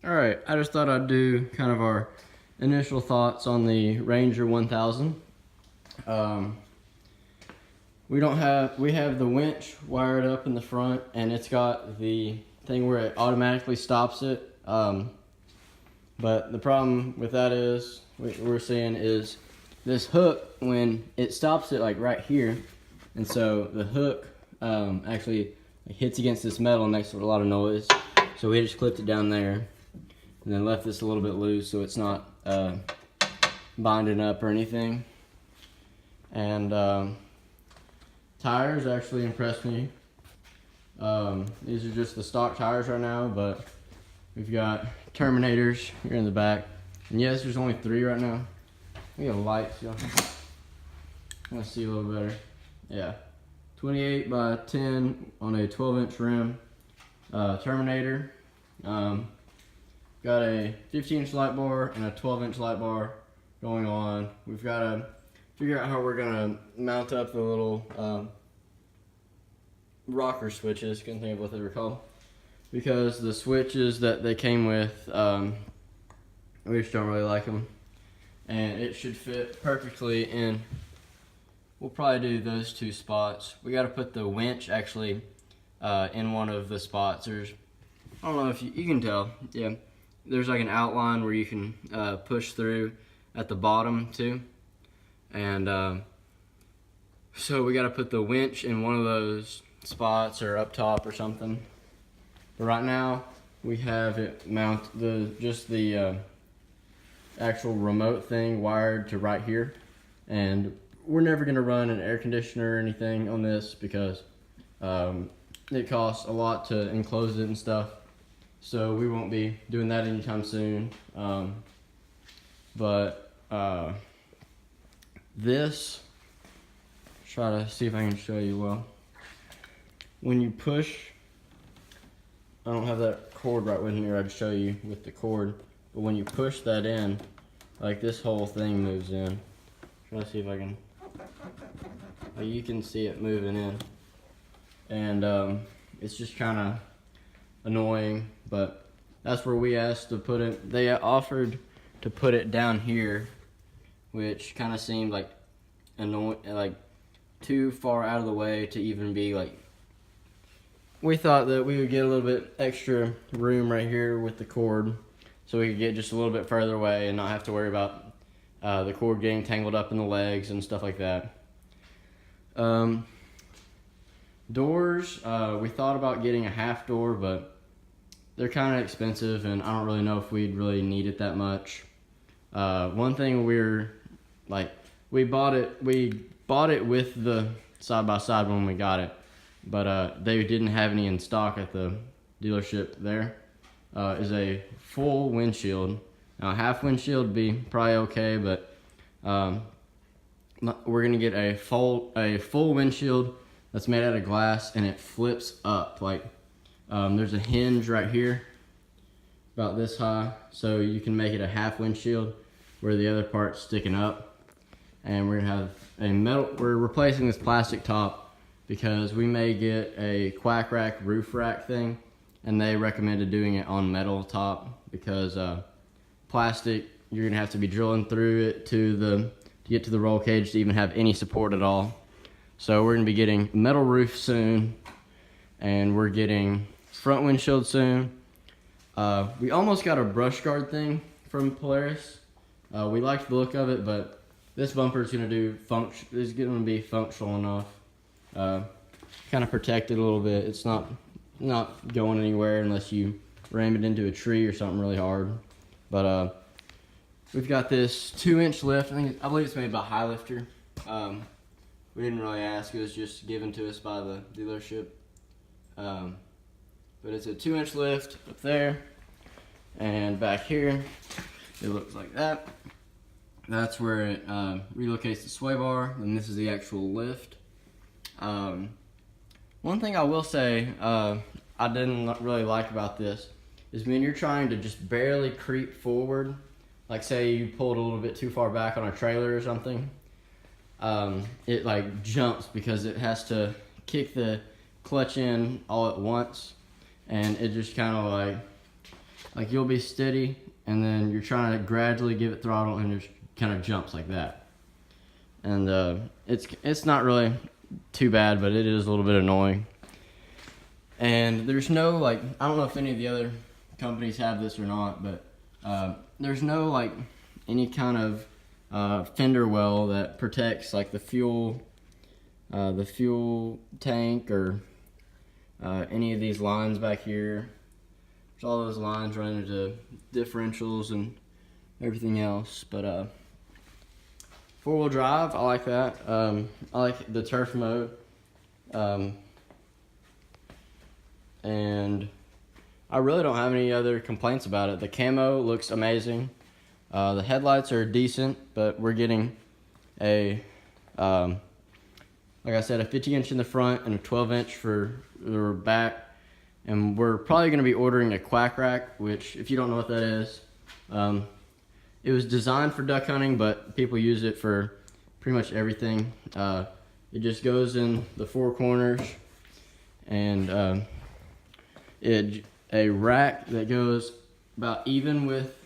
Alright, I just thought I'd do kind of our initial thoughts on the Ranger 1000. We have the winch wired up in the front, and it's got the thing where it automatically stops it. But the problem with that is, what we're seeing is this hook, when it stops it like right here, and so the hook actually hits against this metal and makes a lot of noise. So we just clipped it down there and then left this a little bit loose so it's not binding up or anything. And tires actually impressed me. These are just the stock tires right now, but we've got Terminators here in the back. And yes, there's only 3 right now. We have lights, y'all. I want to see a little better. Yeah, 28 by 10 on a 12-inch rim Terminator. Got a 15-inch light bar and a 12-inch light bar going on. We've got to figure out how we're gonna mount up the little rocker switches. Couldn't think of what they were called, because the switches that they came with, we just don't really like them, and it should fit perfectly in. We'll probably do those 2 spots. We got to put the winch actually in one of the spots. I don't know if you can tell. Yeah, there's like an outline where you can push through at the bottom too, and so we got to put the winch in one of those spots or up top or something. But right now we have it just the actual remote thing wired to right here, and we're never going to run an air conditioner or anything on this because it costs a lot to enclose it and stuff, so we won't be doing that anytime soon. This, try to see if I can show you well. When you push, I don't have that cord right with me, I'd show you with the cord, but when you push that in, like this whole thing moves in. Try to see if I can, you can see it moving in, and it's just kind of annoying, but that's where we asked to put it. They offered to put it down here, which kind of seemed like annoying, like too far out of the way to even be like. We thought that we would get a little bit extra room right here with the cord, so we could get just a little bit further away and not have to worry about the cord getting tangled up in the legs and stuff like that. Doors, we thought about getting a half door, but they're kind of expensive, and I don't really know if we'd really need it that much. One thing we bought it with the side-by-side when we got it, but they didn't have any in stock at the dealership there. Is a full windshield. Now, a half windshield would be probably okay, but we're gonna get a full windshield that's made out of glass, and it flips up. Like there's a hinge right here about this high, so you can make it a half windshield where the other part's sticking up. And we're gonna have a metal. We're replacing this plastic top because we may get a quack rack roof rack thing, and they recommended doing it on metal top because plastic, you're gonna have to be drilling through it to get to the roll cage to even have any support at all. So we're gonna be getting metal roof soon, and we're getting front windshield soon. We almost got a brush guard thing from Polaris. We liked the look of it, but this bumper is gonna be functional enough. Kind of protected a little bit. It's not going anywhere unless you ram it into a tree or something really hard. But we've got this 2-inch lift. I believe it's made by Highlifter. We didn't really ask. It was just given to us by the dealership. But it's a 2-inch lift up there, and back here it looks like that. That's where it relocates the sway bar, and this is the actual lift. One thing I will say I didn't really like about this is when you're trying to just barely creep forward, like say you pulled a little bit too far back on a trailer or something, it like jumps because it has to kick the clutch in all at once, and it just kind of like like you'll be steady, and then you're trying to gradually give it throttle, and it kind of jumps like that. And it's not really too bad, but it is a little bit annoying. And there's no, like, I don't know if any of the other companies have this or not, but there's no, like, any kind of fender well that protects, like, the fuel tank, or any of these lines back here. There's all those lines running into differentials and everything else. But four-wheel drive, I like that. I like the turf mode. And I really don't have any other complaints about it. The camo looks amazing. The headlights are decent, but we're getting a, like I said, a 50-inch in the front and a 12-inch for the back. And we're probably going to be ordering a quack rack, which, if you don't know what that is, it was designed for duck hunting, but people use it for pretty much everything. It just goes in the four corners, and a rack that goes about even with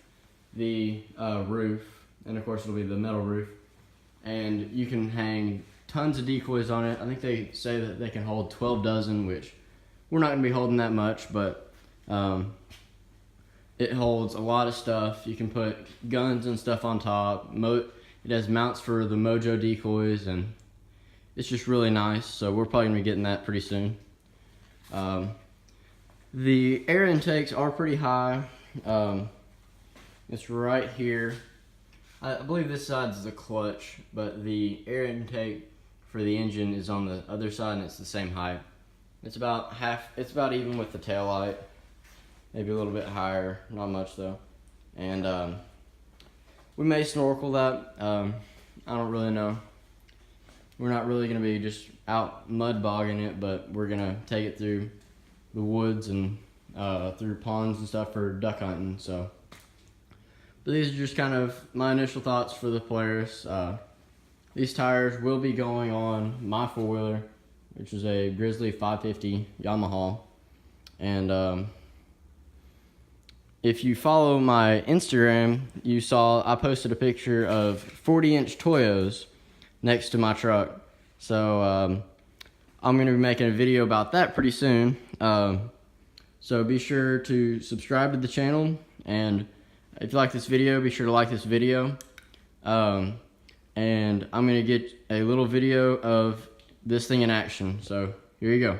the roof, and of course it'll be the metal roof, and you can hang tons of decoys on it. I think they say that they can hold 12 dozen, which we're not going to be holding that much, but it holds a lot of stuff. You can put guns and stuff on top. It has mounts for the Mojo decoys, and it's just really nice. So we're probably going to be getting that pretty soon. The air intakes are pretty high. It's right here. I believe this side's the clutch, but the air intake for the engine is on the other side, and it's the same height. It's about even with the tail light. Maybe a little bit higher, not much though. And we may snorkel that. I don't really know. We're not really going to be just out mud bogging it, but we're going to take it through the woods and through ponds and stuff for duck hunting. So, but these are just kind of my initial thoughts for the Polaris. These tires will be going on my four-wheeler, which is a Grizzly 550 Yamaha. And if you follow my Instagram, you saw I posted a picture of 40-inch Toyos next to my truck. So I'm going to be making a video about that pretty soon. So be sure to subscribe to the channel, and if you like this video, be sure to like this video. And I'm going to get a little video of this thing in action. So here you go.